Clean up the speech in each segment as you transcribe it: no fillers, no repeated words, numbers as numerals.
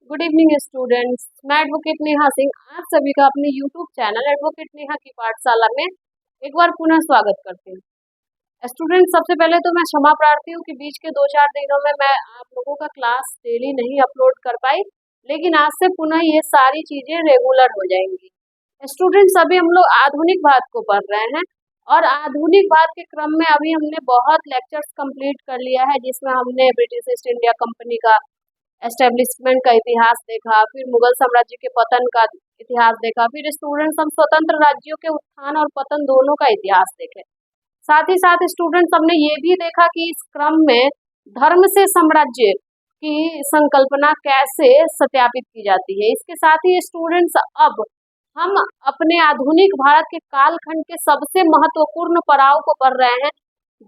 Good evening students. मैं advocate Neha Singh आप सभी का अपने यूट्यूब चैनल एडवोकेट नेहा की पाठशाला में एक बार पुनः स्वागत करती हूँ। स्टूडेंट्स, सबसे पहले तो मैं क्षमा प्रार्थी हूँ कि बीच के 2-4 दिनों में मैं आप लोगों का क्लास डेली नहीं अपलोड कर पाई, लेकिन आज से पुनः ये सारी चीजें रेगुलर हो जाएंगी। स्टूडेंट्स, अभी हम लोग आधुनिकवाद को पढ़ रहे हैं और आधुनिकवाद के क्रम में अभी हमने बहुत लेक्चर्स कंप्लीट कर लिया है, जिसमें हमने ब्रिटिश ईस्ट इंडिया कंपनी का एस्टेब्लिशमेंट का इतिहास देखा, फिर मुगल साम्राज्य के पतन का इतिहास देखा, फिर स्टूडेंट्स हम स्वतंत्र राज्यों के उत्थान और पतन दोनों का इतिहास देखे। साथ ही साथ स्टूडेंट्स हमने ये भी देखा कि इस क्रम में धर्म से साम्राज्य की संकल्पना कैसे सत्यापित की जाती है। इसके साथ ही स्टूडेंट्स अब हम अपने आधुनिक भारत के कालखंड के सबसे महत्वपूर्ण पड़ाव को पढ़ रहे हैं,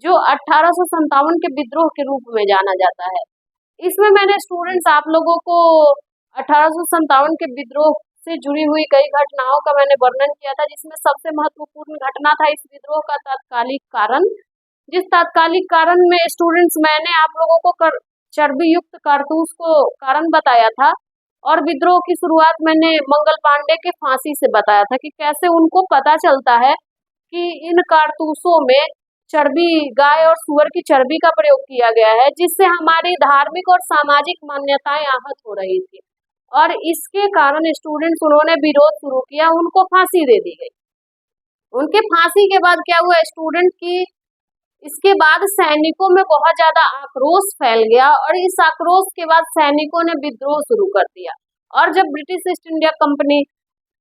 जो 1857 के विद्रोह के रूप में जाना जाता है। इसमें मैंने स्टूडेंट्स आप लोगों को 1857 के विद्रोह से जुड़ी हुई कई घटनाओं का मैंने वर्णन किया था, जिसमें सबसे महत्वपूर्ण घटना था इस विद्रोह का तात्कालिक कारण। जिस तात्कालिक कारण में स्टूडेंट्स मैंने आप लोगों को चर्बी युक्त कारतूस को कारण बताया था, और विद्रोह की शुरुआत मैंने मंगल पांडे के फांसी से बताया था कि कैसे उनको पता चलता है कि इन कारतूसों में चर्बी, गाय और सुअर की चर्बी का प्रयोग किया गया है, जिससे हमारी धार्मिक और सामाजिक मान्यताएं आहत हो रही थी, और इसके कारण स्टूडेंट्स उन्होंने विरोध शुरू किया, उनको फांसी दे दी गई। उनके फांसी के बाद क्या हुआ स्टूडेंट की, इसके बाद सैनिकों में बहुत ज्यादा आक्रोश फैल गया, और इस आक्रोश के बाद सैनिकों ने विद्रोह शुरू कर दिया। और जब ब्रिटिश ईस्ट इंडिया कंपनी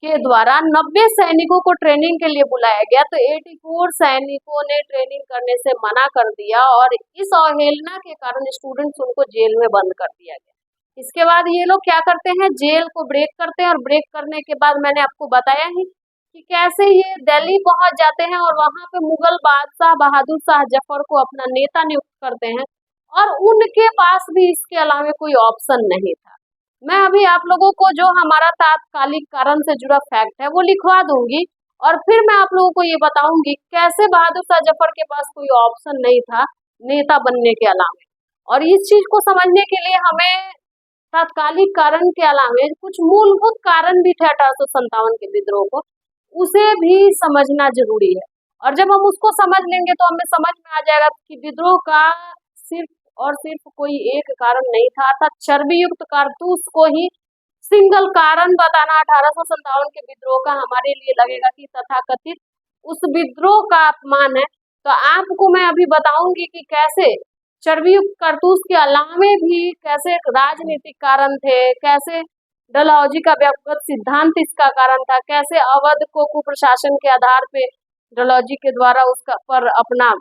के द्वारा 90 सैनिकों को ट्रेनिंग के लिए बुलाया गया, तो 84 सैनिकों ने ट्रेनिंग करने से मना कर दिया, और इस अवहेलना के कारण स्टूडेंट्स उनको जेल में बंद कर दिया गया। इसके बाद ये लोग क्या करते हैं, जेल को ब्रेक करते हैं, और ब्रेक करने के बाद मैंने आपको बताया ही कि कैसे ये दिल्ली पहुंच जाते हैं, और वहां पे मुगल बादशाह बहादुर शाह जफर को अपना नेता नियुक्त करते हैं, और उनके पास भी इसके अलावा कोई ऑप्शन नहीं था। मैं अभी आप लोगों को जो हमारा तात्कालिक कारण से जुड़ा फैक्ट है वो लिखवा दूंगी, और फिर मैं आप लोगों को ये बताऊंगी कैसे बहादुर शाह जफर के पास कोई ऑप्शन नहीं था नेता बनने के अलावा। और इस चीज को समझने के लिए हमें तात्कालिक कारण के अलावा कुछ मूलभूत कारण भी थे 1857 के विद्रोह को, उसे भी समझना जरूरी है। और जब हम उसको समझ लेंगे तो हमें समझ में आ जाएगा कि विद्रोह का सिर्फ और सिर्फ कोई एक कारण नहीं था, अर्थात चर्बी युक्त कारतूस को ही सिंगल कारण बताना 1857 के विद्रोह का हमारे लिए लगेगा कि तथाकथित उस विद्रोह का अपमान है। तो आपको मैं अभी बताऊंगी कि कैसे चर्बी युक्त कारतूस के अलावे भी कैसे राजनीतिक कारण थे, कैसे डलहौजी का व्यक्तिगत सिद्धांत इसका कारण था, कैसे अवध को कुप्रशासन के आधार पे डलहौजी के द्वारा उसका पर अपना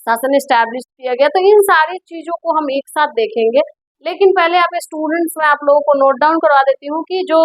शासन स्टैब्लिश किया गया। तो इन सारी चीजों को हम एक साथ देखेंगे, लेकिन पहले आप स्टूडेंट्स में आप लोगों को नोट डाउन करवा देती हूँ कि जो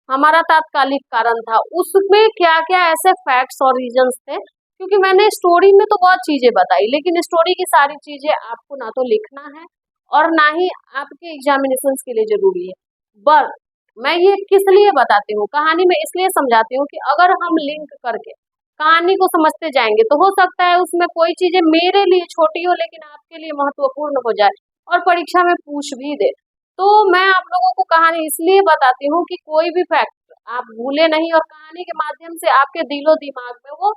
हमारा तात्कालिक कारण था उसमें क्या क्या ऐसे फैक्ट्स और रीजंस थे, क्योंकि मैंने स्टोरी में तो बहुत चीजें बताई, लेकिन स्टोरी की सारी चीजें आपको ना तो लिखना है और ना ही आपके एग्जामिनेशन के लिए जरूरी है। बट मैं ये किस लिए बताती हूँ, कहानी में इसलिए समझाती हूँ कि अगर हम लिंक करके कहानी को समझते जाएंगे तो हो सकता है उसमें कोई चीजें मेरे लिए छोटी हो लेकिन आपके लिए महत्वपूर्ण हो जाए और परीक्षा में पूछ भी दे। तो मैं आप लोगों को कहानी इसलिए बताती हूँ कि कोई भी फैक्ट आप भूले नहीं, और कहानी के माध्यम से आपके दिलो दिमाग में वो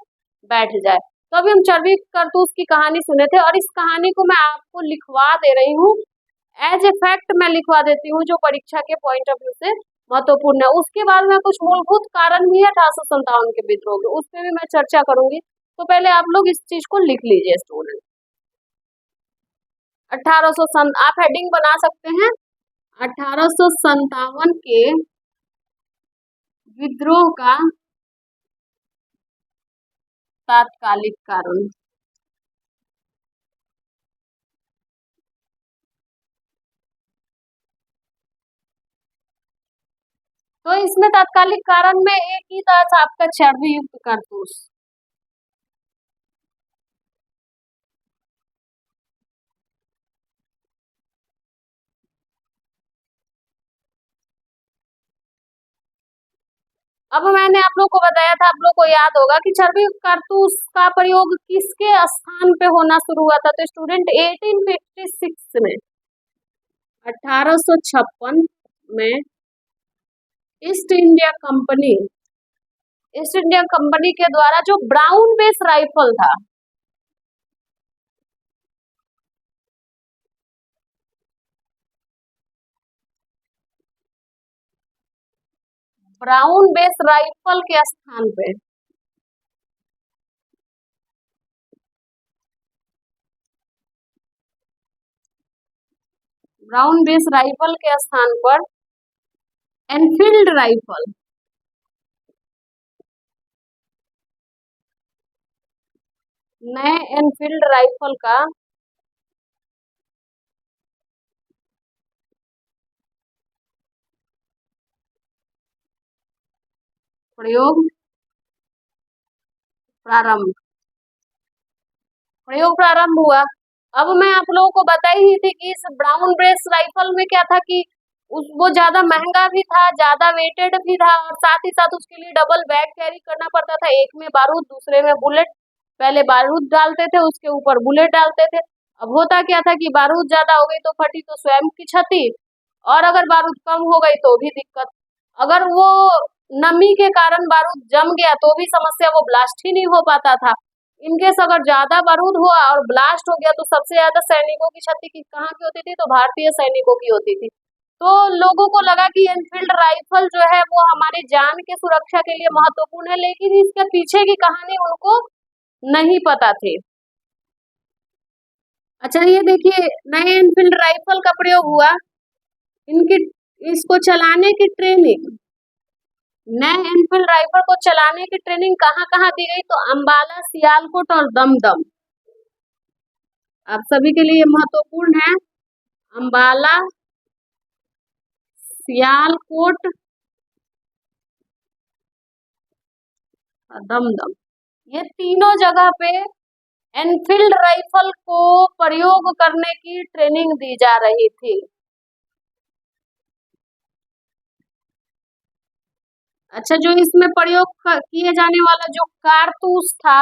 बैठ जाए। तो अभी हम चर्बी कारतूस की कहानी सुने थे, और इस कहानी को मैं आपको लिखवा दे रही हूँ, एज ए फैक्ट मैं लिखवा देती हूँ जो परीक्षा के पॉइंट ऑफ व्यू से महत्वपूर्ण है। उसके बाद में कुछ मूलभूत कारण भी है 1857 के विद्रोह के, उस पर भी मैं चर्चा करूंगी। तो पहले आप लोग इस चीज को लिख लीजिए स्टूडेंट। 1800 आप हेडिंग बना सकते हैं, 1857 के विद्रोह का तात्कालिक कारण। तो इसमें तात्कालिक कारण में एक ही था आपका चर्बी युक्त कारतूस। अब मैंने आप लोग को बताया था, आप लोग को याद होगा कि चर्बी कारतूस का प्रयोग किसके स्थान पे होना शुरू हुआ था। तो स्टूडेंट 1856 में 1856 में ईस्ट इंडिया कंपनी के द्वारा जो ब्राउन बेस राइफल था, ब्राउन बेस राइफल के स्थान पे ब्राउन बेस राइफल के स्थान पर एनफील्ड राइफल, नए एनफील्ड राइफल का प्रयोग प्रारंभ हुआ। अब मैं आप लोगों को बताई ही थी कि इस ब्राउन बेस राइफल में क्या था कि वो ज्यादा महंगा भी था, ज्यादा वेटेड भी था, और साथ ही साथ उसके लिए डबल बैग कैरी करना पड़ता था, एक में बारूद दूसरे में बुलेट। पहले बारूद डालते थे, उसके ऊपर बुलेट डालते थे। अब होता क्या था कि बारूद ज्यादा हो गई तो फटी तो स्वयं की क्षति, और अगर बारूद कम हो गई तो भी दिक्कत। अगर वो नमी के कारण बारूद जम गया तो भी समस्या, वो ब्लास्ट ही नहीं हो पाता था। इनकेस अगर ज्यादा बारूद हुआ और ब्लास्ट हो गया तो सबसे ज्यादा सैनिकों की क्षति कहाँ की होती थी, तो भारतीय सैनिकों की होती थी। तो लोगों को लगा कि एनफील्ड राइफल जो है वो हमारी जान के सुरक्षा के लिए महत्वपूर्ण है, लेकिन इसके पीछे की कहानी उनको नहीं पता थी। अच्छा, ये देखिए, नए एनफील्ड राइफल का प्रयोग हुआ, इनकी इसको चलाने की ट्रेनिंग, नए एनफील्ड राइफल को चलाने की ट्रेनिंग कहाँ कहाँ दी गई, तो अंबाला, सियालकोट और दमदम। आप सभी के लिए महत्वपूर्ण है, अंबाला, सियालकोट और दमदम, ये तीनों जगह पे एनफील्ड राइफल को प्रयोग करने की ट्रेनिंग दी जा रही थी। अच्छा, जो इसमें प्रयोग किए जाने वाला जो कारतूस था,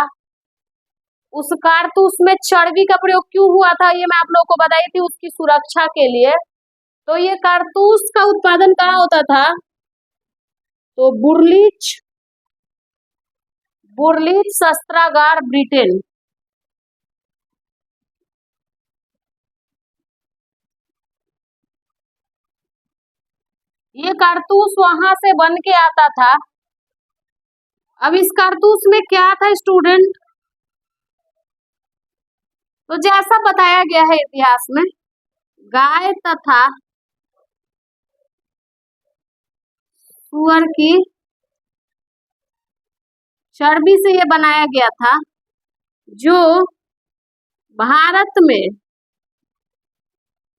उस कारतूस में चर्बी का प्रयोग क्यों हुआ था, ये मैं आप लोगों को बताई थी, उसकी सुरक्षा के लिए। तो ये कारतूस का उत्पादन कहाँ होता था, तो बुरलीच शस्त्रागार, ब्रिटेन। ये कारतूस वहां से बन के आता था। अब इस कारतूस में क्या था स्टूडेंट, तो जैसा बताया गया है इतिहास में, गाय तथा सुअर की चर्बी से ये बनाया गया था, जो भारत में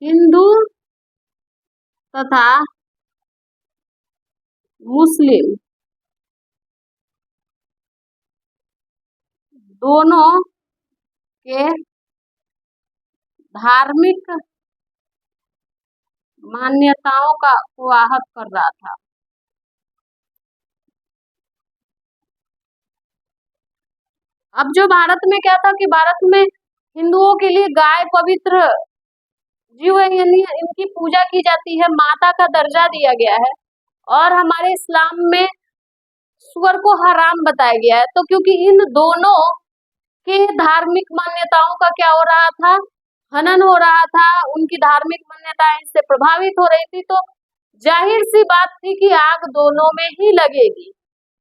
हिंदू तथा मुस्लिम दोनों के धार्मिक मान्यताओं का को आहत कर रहा था। अब जो भारत में क्या था कि भारत में हिंदुओं के लिए गाय पवित्र जीव है, यानी इनकी पूजा की जाती है, माता का दर्जा दिया गया है, और हमारे इस्लाम में सुअर को हराम बताया गया है। तो क्योंकि इन दोनों के धार्मिक मान्यताओं का क्या हो रहा था, हनन हो रहा था, उनकी धार्मिक मान्यताएं इससे प्रभावित हो रही थी, तो जाहिर सी बात थी कि आग दोनों में ही लगेगी।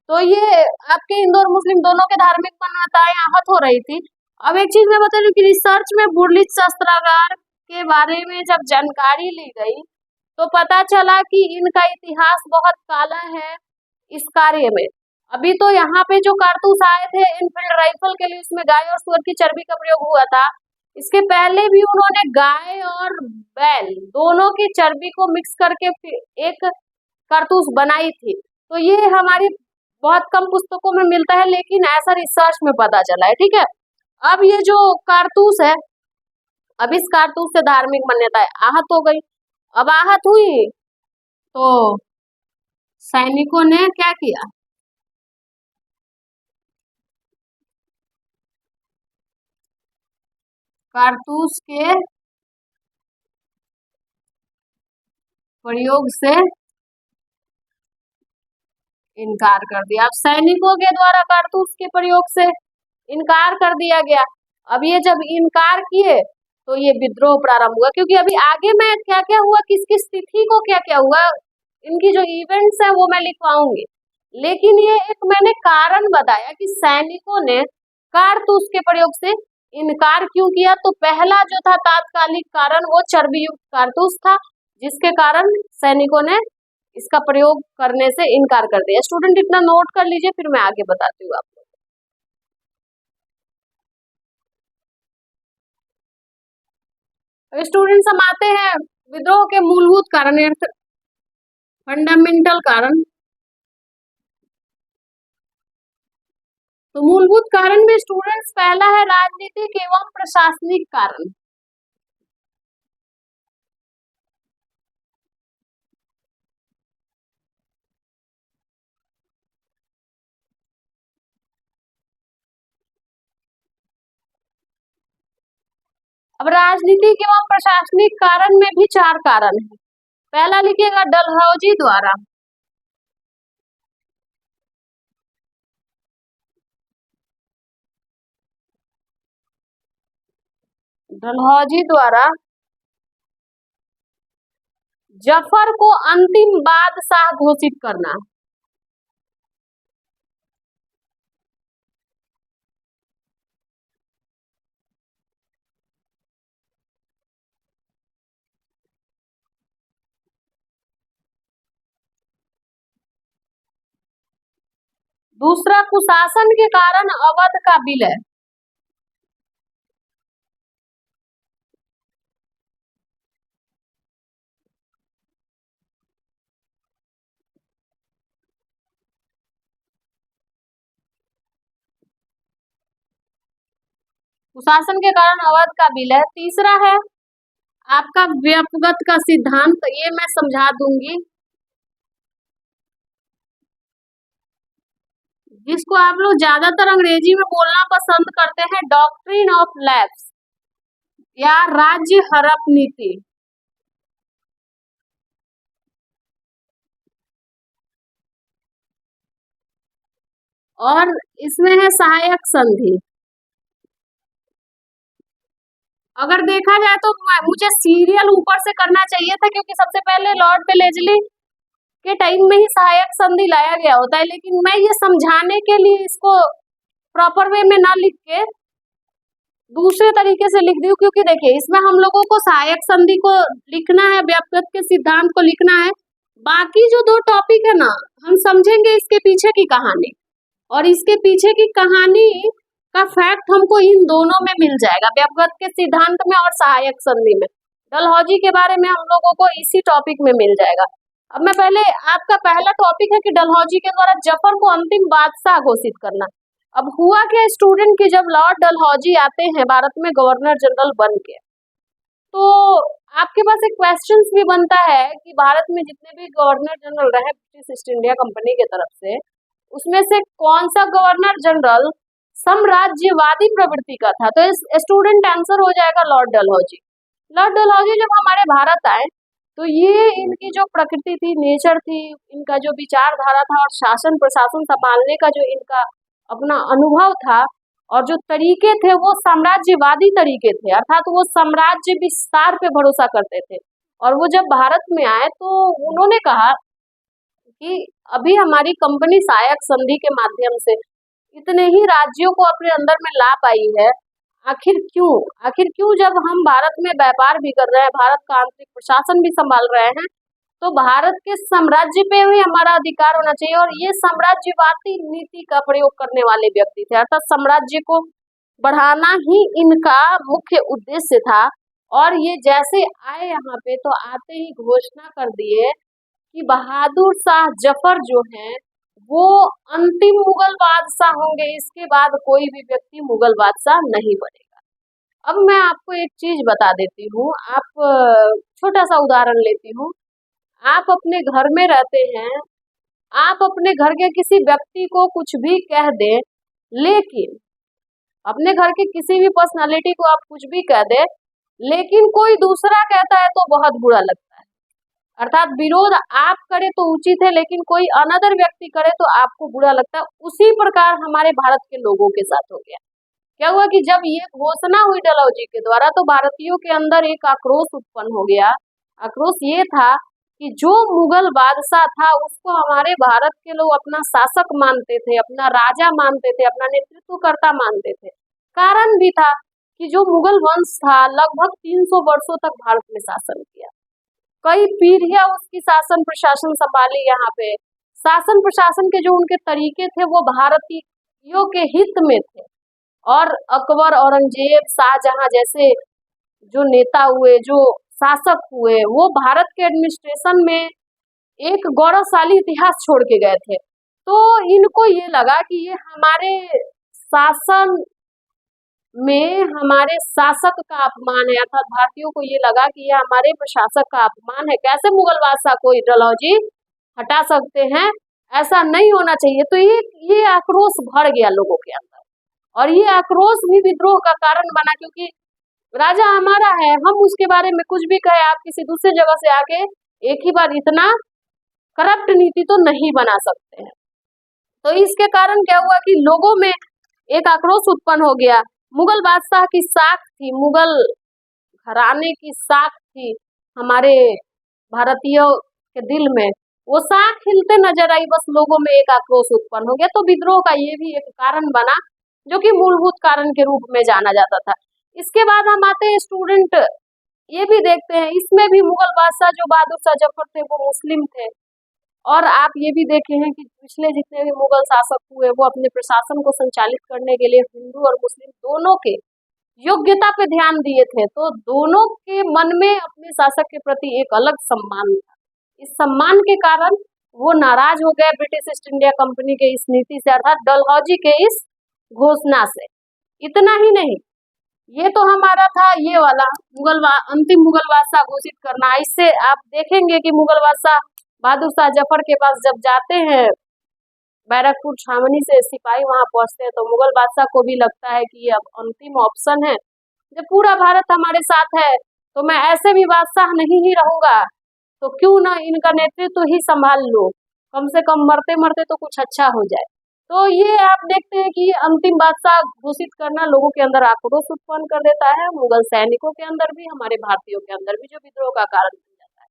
तो ये आपके हिंदू और मुस्लिम दोनों के धार्मिक मान्यताएं आहत हो रही थी। अब एक चीज मैं बता दूं कि रिसर्च में बुरलिच शस्त्रागार के बारे में जब जानकारी ली गई तो पता चला कि इनका इतिहास बहुत काला है इस कार्य में। अभी तो यहाँ पे जो कारतूस आए थे इनफील्ड राइफल के लिए, उसमें गाय और सुअर की चर्बी का प्रयोग हुआ था। इसके पहले भी उन्होंने गाय और बैल दोनों की चर्बी को मिक्स करके एक कारतूस बनाई थी। तो ये हमारी बहुत कम पुस्तकों में मिलता है, लेकिन ऐसा रिसर्च में पता चला है। ठीक है, अब ये जो कारतूस है, अब इस कारतूस से धार्मिक मान्यताएं आहत हो गई। अब आहत हुई तो सैनिकों ने क्या किया, कारतूस के प्रयोग से इनकार कर दिया। अब सैनिकों के द्वारा कारतूस के प्रयोग से इनकार कर दिया गया। अब ये जब इनकार किए तो ये विद्रोह प्रारंभ हुआ, क्योंकि अभी आगे मैं क्या क्या हुआ, किस किस तिथि को क्या क्या हुआ, इनकी जो इवेंट्स है वो मैं लिखवाऊंगी। लेकिन ये एक मैंने कारण बताया कि सैनिकों ने कारतूस के प्रयोग से इनकार क्यों किया। तो पहला जो था तात्कालिक कारण वो चर्बी युक्त कारतूस था, जिसके कारण सैनिकों ने इसका प्रयोग करने से इनकार कर दिया। स्टूडेंट इतना नोट कर लीजिए, फिर मैं आगे बताती हूँ आपको। स्टूडेंट्स हम आते हैं विद्रोह के मूलभूत कारण, फंडामेंटल कारण। तो मूलभूत कारण में स्टूडेंट्स पहला है राजनीतिक एवं प्रशासनिक कारण। अब राजनीतिक एवं प्रशासनिक कारण में भी चार कारण है। पहला लिखिएगा डलहौजी द्वारा। डलहौजी द्वारा जफर को अंतिम बादशाह घोषित करना। दूसरा कुशासन के कारण अवध का विलय। कुशासन के कारण अवध का विलय। तीसरा है आपका व्यपगत का सिद्धांत, ये मैं समझा दूंगी, जिसको आप लोग ज्यादातर अंग्रेजी में बोलना पसंद करते हैं, डॉक्ट्रिन ऑफ लैप्स या राज्य हड़प नीति। और इसमें है सहायक संधि। अगर देखा जाए तो मुझे सीरियल ऊपर से करना चाहिए था, क्योंकि सबसे पहले लॉर्ड वेलेस्ली के टाइम में ही सहायक संधि लाया गया होता है, लेकिन मैं ये समझाने के लिए इसको प्रॉपर वे में ना लिख के दूसरे तरीके से लिख दी, क्योंकि देखिए इसमें हम लोगों को सहायक संधि को लिखना है, व्यापक के सिद्धांत को लिखना है। बाकी जो दो टॉपिक है ना, हम समझेंगे इसके पीछे की कहानी, और इसके पीछे की कहानी का फैक्ट हमको इन दोनों में मिल जाएगा, व्यापक के सिद्धांत में और सहायक संधि में। डलहौजी के बारे में हम लोगों को इसी टॉपिक में मिल जाएगा। अब मैं पहले, आपका पहला टॉपिक है कि डलहौजी के द्वारा जफर को अंतिम बादशाह घोषित करना। अब हुआ क्या स्टूडेंट कि जब लॉर्ड डलहौजी आते हैं भारत में गवर्नर जनरल बन के, तो आपके पास एक क्वेश्चन भी बनता है कि भारत में जितने भी गवर्नर जनरल रहे ब्रिटिश ईस्ट इंडिया कंपनी की तरफ से, उसमें से कौन सा गवर्नर जनरल साम्राज्यवादी प्रवृत्ति का था। तो इस स्टूडेंट आंसर हो जाएगा लॉर्ड डलहौजी। लॉर्ड डलहौजी जब हमारे भारत आए तो ये इनकी जो प्रकृति थी, नेचर थी, इनका जो विचारधारा था और शासन प्रशासन संभालने का जो इनका अपना अनुभव था और जो तरीके थे वो साम्राज्यवादी तरीके थे, अर्थात वो साम्राज्य विस्तार पे भरोसा करते थे। और वो जब भारत में आए तो उन्होंने कहा कि अभी हमारी कंपनी सहायक संधि के माध्यम से इतने ही राज्यों को अपने अंदर में ला पाई है, आखिर क्यों जब हम भारत में व्यापार भी कर रहे हैं, भारत का आंतरिक प्रशासन भी संभाल रहे हैं, तो भारत के साम्राज्य पे भी हमारा अधिकार होना चाहिए। और ये साम्राज्यवादी नीति का प्रयोग करने वाले व्यक्ति थे, अर्थात साम्राज्य को बढ़ाना ही इनका मुख्य उद्देश्य था। और ये जैसे आए यहाँ पे तो आते ही घोषणा कर दिए कि बहादुर शाह जफर जो हैं वो अंतिम मुगल बादशाह होंगे, इसके बाद कोई भी व्यक्ति मुगल बादशाह नहीं बनेगा। अब मैं आपको एक चीज बता देती हूँ, आप छोटा सा उदाहरण लेती हूँ। आप अपने घर में रहते हैं, आप अपने घर के किसी व्यक्ति को कुछ भी कह दें, लेकिन अपने घर के किसी भी पर्सनालिटी को आप कुछ भी कह दें, लेकिन कोई दूसरा कहता है तो बहुत बुरा लगता है। अर्थात विरोध आप करे तो उचित है, लेकिन कोई अनदर व्यक्ति करे तो आपको बुरा लगता है। उसी प्रकार हमारे भारत के लोगों के साथ हो गया। क्या हुआ कि जब ये घोषणा हुई डलहौजी के द्वारा तो भारतीयों के अंदर एक आक्रोश उत्पन्न हो गया। आक्रोश ये था कि जो मुगल बादशाह था उसको हमारे भारत के लोग अपना शासक मानते थे, अपना राजा मानते थे, अपना नेतृत्वकर्ता मानते थे। कारण भी था कि जो मुगल वंश था लगभग 300 वर्षों तक भारत में शासन किया, कई पीढ़ियां उसकी शासन प्रशासन संभाली। यहाँ पे शासन प्रशासन के जो उनके तरीके थे वो भारतीयों के हित में थे, और अकबर, औरंगजेब, शाहजहां जैसे जो नेता हुए, जो शासक हुए, वो भारत के एडमिनिस्ट्रेशन में एक गौरवशाली इतिहास छोड़ के गए थे। तो इनको ये लगा कि ये हमारे शासन में हमारे शासक का अपमान है, अर्थात भारतीयों को ये लगा कि ये हमारे प्रशासक का अपमान है। कैसे मुगल बादशाह को डलहौजी हटा सकते हैं, ऐसा नहीं होना चाहिए। तो ये आक्रोश भर गया लोगों के अंदर, और ये आक्रोश भी विद्रोह का कारण बना, क्योंकि राजा हमारा है, हम उसके बारे में कुछ भी कहे, आप किसी दूसरे जगह से आके एक ही बार इतना करप्ट नीति तो नहीं बना सकते हैं। तो इसके कारण क्या हुआ कि लोगों में एक आक्रोश उत्पन्न हो गया। मुगल बादशाह की साख थी, मुगल घराने की साख थी हमारे भारतीयों के दिल में, वो साख खिलते नजर आई, बस लोगों में एक आक्रोश उत्पन्न हो गया। तो विद्रोह का ये भी एक कारण बना, जो कि मूलभूत कारण के रूप में जाना जाता था। इसके बाद हम आते हैं स्टूडेंट, ये भी देखते हैं, इसमें भी मुगल बादशाह जो बहादुर शाह जफर थे वो मुस्लिम थे, और आप ये भी देखे हैं कि पिछले जितने भी मुगल शासक हुए वो अपने प्रशासन को संचालित करने के लिए हिंदू और मुस्लिम दोनों के योग्यता पे ध्यान दिए थे। तो दोनों के मन में अपने शासक के प्रति एक अलग सम्मान था। इस सम्मान के कारण वो नाराज हो गए ब्रिटिश ईस्ट इंडिया कंपनी के इस नीति से, अर्थात डलहौजी के इस घोषणा से। इतना ही नहीं, ये तो हमारा था ये वाला अंतिम मुगल बादशाह घोषित करना। इससे आप देखेंगे कि मुगल बादशाह बहादुर शाह जफर के पास जब जाते हैं, बैरकपुर छावनी से सिपाही वहां पहुंचते हैं, तो मुगल बादशाह को भी लगता है कि ये अब अंतिम ऑप्शन है, जब पूरा भारत हमारे साथ है तो मैं ऐसे भी बादशाह नहीं ही रहूंगा, तो क्यों ना इनका नेतृत्व ही संभाल लो, कम से कम मरते मरते तो कुछ अच्छा हो जाए। तो ये आप देखते हैं कि अंतिम बादशाह घोषित करना लोगों के अंदर आक्रोश उत्पन्न कर देता है, मुगल सैनिकों के अंदर भी, हमारे भारतीयों के अंदर भी, जो विद्रोह का कारण बन जाता है।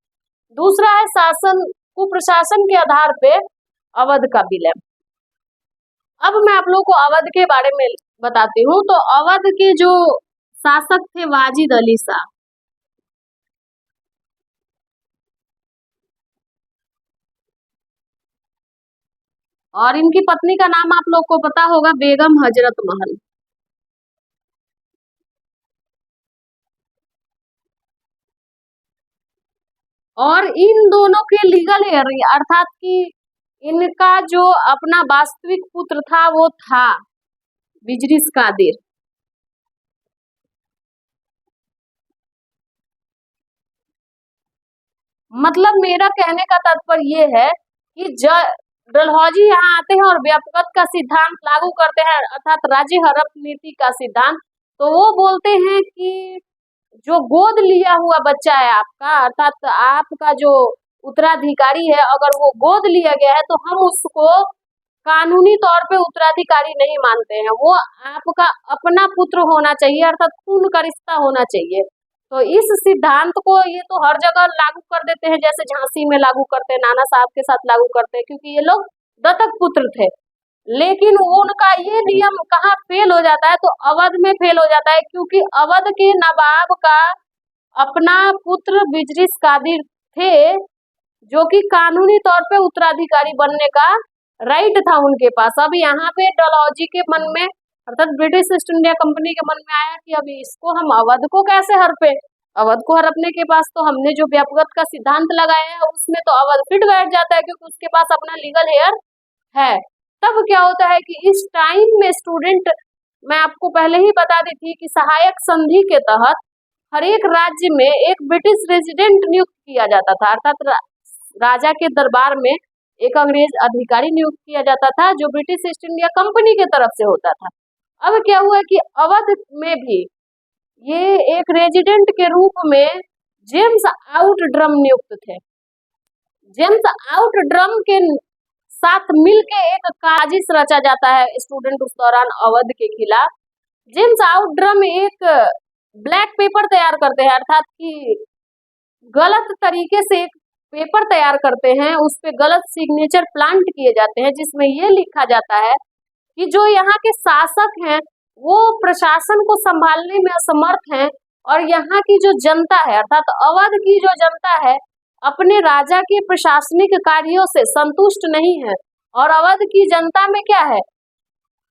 दूसरा है शासन कुप्रशासन के आधार पे अवध का विलय। अब मैं आप लोगों को अवध के बारे में बताती हूँ। तो अवध के जो शासक थे वाजिद अली शाह, और इनकी पत्नी का नाम आप लोग को पता होगा, बेगम हजरत महल। और इन दोनों के लीगल हेयर, अर्थात कि इनका जो अपना वास्तविक पुत्र था वो था बिजरिस कादिर। मतलब मेरा कहने का तात्पर्य ये है कि डलहौजी यहाँ आते हैं और व्यापकता का सिद्धांत लागू करते हैं, अर्थात राज्य हड़प नीति का सिद्धांत। तो वो बोलते हैं कि जो गोद लिया हुआ बच्चा है आपका, अर्थात आपका जो उत्तराधिकारी है, अगर वो गोद लिया गया है तो हम उसको कानूनी तौर पे उत्तराधिकारी नहीं मानते हैं, वो आपका अपना पुत्र होना चाहिए, अर्थात खून का रिश्ता होना चाहिए। तो इस सिद्धांत को ये तो हर जगह लागू कर देते हैं, जैसे झांसी में लागू करते हैं, नाना साहब के साथ लागू करते हैं, क्योंकि ये लोग दत्तक पुत्र थे। लेकिन उनका ये नियम कहाँ फेल हो जाता है, तो अवध में फेल हो जाता है, क्योंकि अवध के नवाब का अपना पुत्र बिजरिस कादिर थे, जो कि कानूनी तौर पे उत्तराधिकारी बनने का राइट था उनके पास। अब यहाँ पे डलहौजी के मन में, अर्थात ब्रिटिश ईस्ट इंडिया कंपनी के मन में आया कि अब इसको हम अवध को कैसे हड़पे। अवध को हड़पने के पास तो हमने जो व्यापकता का सिद्धांत लगाया है उसमें तो अवध फिट बैठ जाता है, क्योंकि उसके पास अपना लीगल हेयर है। तब क्या होता है कि इस टाइम में स्टूडेंट, मैं आपको पहले ही बता दी थी कि सहायक संधि के तहत हर एक राज्य में एक ब्रिटिश रेजिडेंट नियुक्त किया जाता था, अर्थात राजा के दरबार में एक अंग्रेज अधिकारी नियुक्त किया जाता था, जो ब्रिटिश ईस्ट इंडिया कंपनी के तरफ से होता था। अब क्या हुआ कि अवध में भी ये एक रेजिडेंट के रूप में जेम्स आउटड्रम नियुक्त थे। जेम्स आउटड्रम के साथ मिलके एक साजिश रचा जाता है स्टूडेंट उस दौरान अवध के खिलाफ। जेम्स आउटड्रम एक ब्लैक पेपर तैयार करते हैं, अर्थात कि गलत तरीके से एक पेपर तैयार करते हैं, उस पे गलत सिग्नेचर प्लांट किए जाते हैं, जिसमें ये लिखा जाता है कि जो यहाँ के शासक हैं वो प्रशासन को संभालने में असमर्थ हैं और यहाँ की जो जनता है अर्थात अवध की जो जनता है अपने राजा के प्रशासनिक कार्यों से संतुष्ट नहीं है और अवध की जनता में क्या है,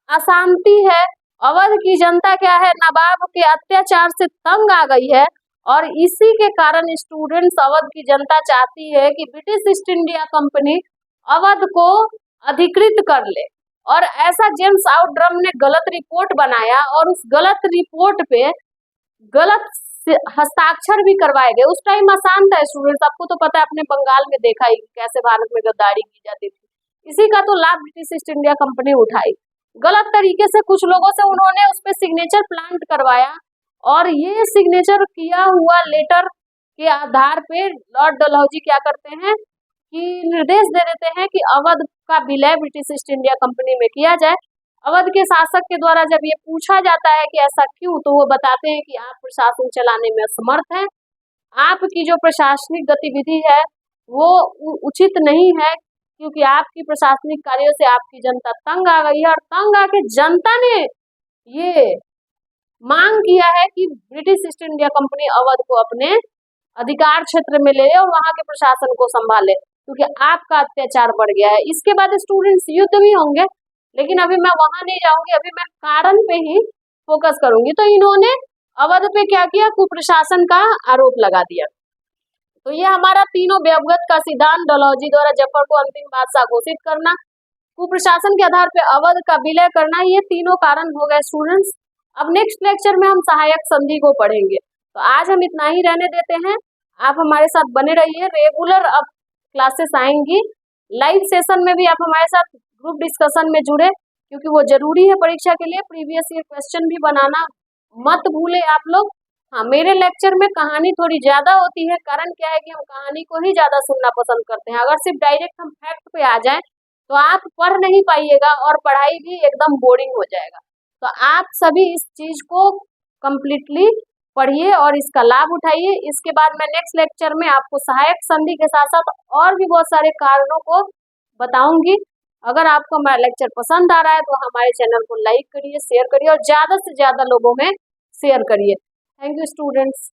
अशांति है। अवध की जनता क्या है, नवाब के अत्याचार से तंग आ गई है और इसी के कारण स्टूडेंट्स अवध की जनता चाहती है कि British east India company Awadh को अधिकृत कर ले। और ऐसा जेम्स आउटड्रम ने गलत रिपोर्ट बनाया और उस गलत रिपोर्ट पे गलत हस्ताक्षर भी करवाए गए। उस टाइम आसान था स्टूडेंट्स, आपको तो पता है, अपने बंगाल में देखा ही कैसे भारत में गद्दारी की जाती थी। इसी का तो लाभ ब्रिटिश ईस्ट इंडिया कंपनी उठाई। गलत तरीके से कुछ लोगों से उन्होंने उस पर सिग्नेचर प्लांट करवाया और ये सिग्नेचर किया हुआ लेटर के आधार पे लॉर्ड डलहौजी क्या करते हैं कि निर्देश दे देते हैं कि अवध का विलय ब्रिटिश ईस्ट इंडिया कंपनी में किया जाए। अवध के शासक के द्वारा जब ये पूछा जाता है कि ऐसा क्यों, तो वो बताते हैं कि आप प्रशासन चलाने में असमर्थ हैं, आपकी जो प्रशासनिक गतिविधि है वो उचित नहीं है, क्योंकि आपकी प्रशासनिक कार्यों से आपकी जनता तंग आ गई है और तंग आके जनता ने ये मांग किया है कि British east India company Awadh को अपने अधिकार क्षेत्र में ले ले और वहां के प्रशासन को संभाले, क्योंकि आपका अत्याचार बढ़ गया है। इसके बाद स्टूडेंट्स युद्ध भी होंगे, लेकिन अभी मैं वहां नहीं जाऊंगी, अभी मैं कारण पे ही फोकस करूंगी। तो इन्होंने अवध पे क्या किया, कुप्रशासन का आरोप लगा दिया। तो ये हमारा तीनों बेअवगत का सिद्धांत, डलहौजी द्वारा जफर को अंतिम बादशाह घोषित करना, कुप्रशासन के आधार पे अवध का विलय करना, ये तीनों कारण हो गए स्टूडेंट्स। अब नेक्स्ट लेक्चर में हम सहायक संधि को पढ़ेंगे। तो आज हम इतना ही रहने देते हैं, आप हमारे साथ बने रहिए। रेगुलर अब क्लासेस आएंगी, लाइव सेशन में भी आप हमारे साथ ग्रुप डिस्कशन में जुड़े, क्योंकि वो जरूरी है परीक्षा के लिए। प्रीवियस ईयर क्वेश्चन भी बनाना मत भूले आप लोग। हाँ, मेरे लेक्चर में कहानी थोड़ी ज्यादा होती है, कारण क्या है कि हम कहानी को ही ज्यादा सुनना पसंद करते हैं। अगर सिर्फ डायरेक्ट हम फैक्ट पे आ जाएं तो आप पढ़ नहीं पाइएगा और पढ़ाई भी एकदम बोरिंग हो जाएगा। तो आप सभी इस चीज को कंप्लीटली पढ़िए और इसका लाभ उठाइए। इसके बाद मैं नेक्स्ट लेक्चर में आपको सहायक संधि के साथ साथ और भी बहुत सारे कारणों को बताऊंगी। अगर आपको हमारा लेक्चर पसंद आ रहा है तो हमारे चैनल को लाइक करिए, शेयर करिए और ज्यादा से ज्यादा लोगों में शेयर करिए। Thank you students.